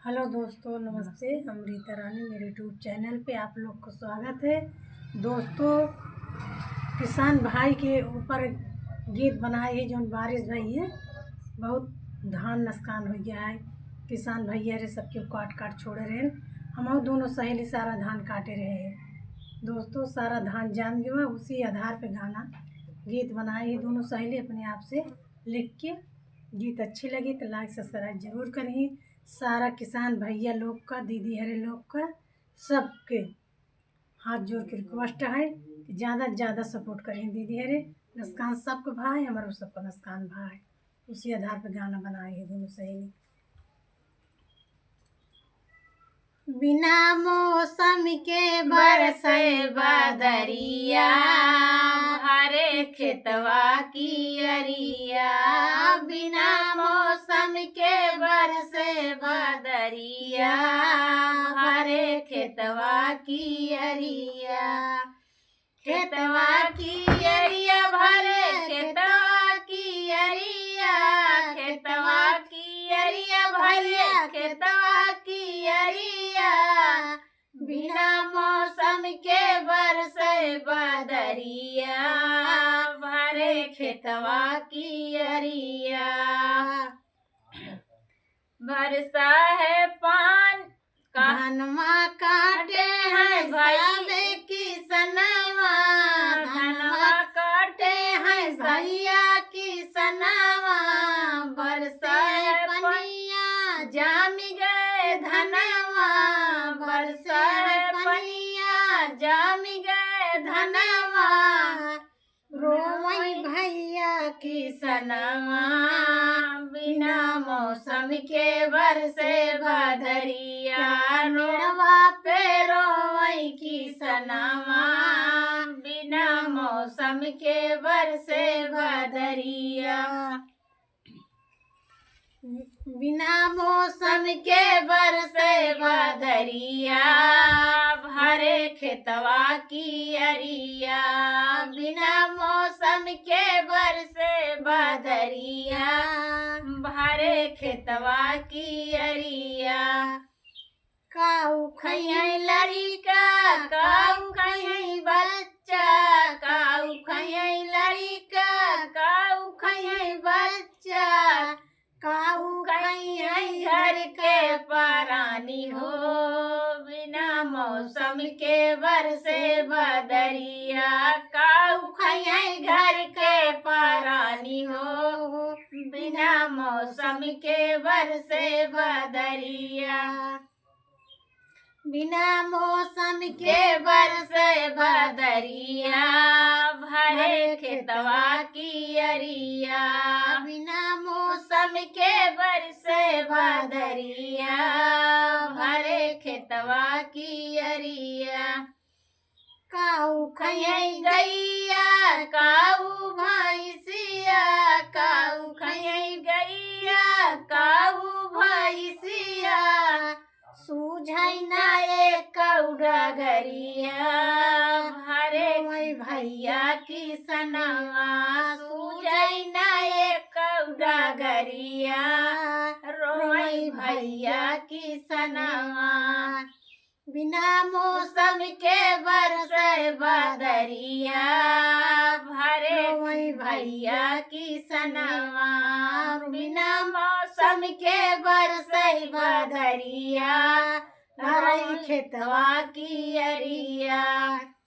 Hello दोस्तों, नमस्ते। हम रीता रानी, मेरे यूट्यूब चैनल पे आप लोग को स्वागत है। दोस्तों, किसान भाई के ऊपर गीत बनाए है जो बारिश भई है, बहुत धान नुकसान हो गया है। किसान भैया रे सबके काट काट छोड़े रहे, हम दोनों सहेली सारा धान काटे रहे हैं। दोस्तों, सारा धान जान गया, उसी आधार पे गाना गीत बनाए है दोनों सहेली अपने आप से लिख के। गीत अच्छी लगी तो लाइक सब्सक्राइब जरूर करिए। सारा किसान भैया लोग का, दीदी हरे लोग का, सबके हाथ जोड़ के रिक्वेस्ट है कि ज़्यादा से ज़्यादा सपोर्ट करें। दीदी हरे नुकसान सबके भाई, हमारा सबका नुकसान भाई, उसी आधार पर गाना बनाए हैं दोनों सहेली। बिना मौसम के बरसे बदरिया, हरे खेतवा की अरिया। बिना मौसम के बरसे बदरिया, हरे खेतवा की अरिया। खेतवा की अरिया भरे खेतवा की अरिया, खेतवा की अरिया भरे खेतवा की अरिया। बिना मौसम के बरसे बदरिया, भरे खेतवा की अरिया। बरसा है पान धनमा काटे हैं भाई किसनवा, धनवा काटे हैं भैया किसनवा। बरसा है पनिया जाम गए धनवा, बरसा है पनिया जाम गए धनवा। रोवई भैया किसनवा, बिना मौसम के बरसे बदरिया। रोडवा पे रोवई किसनवा, बिना मौसम के बरसे बदरिया। बिना मौसम के बरसे बदरिया, भरे खेतवा की अरिया। बिना मौसम के बरसे बदरिया, भरे खेतवा की अरिया। काऊ खइयै लड़िका, काऊ खइयै बच्चा, काऊ खइयै लड़िका, काऊ खइयै बच्चा। काऊ खइयै घर के परानी हो, बिना मौसम के बरसे बदरिया। काऊ खइयै घर के परानी हो, बिना मौसम के बरसे बदरिया। बिना मौसम के बरसे बदरिया, भरे खेतवा की अरिया। बिना मौसम के बरसे बदरिया, भरे खेतवा की अरिया। काऊ खइयै गैया, काऊ भैंसिया, काऊ खइयै गैया, काऊ भैंसिया। सूझै ना एक डगरिया, भरे भैया किसनवा। सूझै ना एक डगरिया, रोई भैया किसनवा। बिना मौसम के बरसे बदरिया, भरे भैया किसनवा। बिना मौसम के बरसे बदरिया, भरे खेतवा की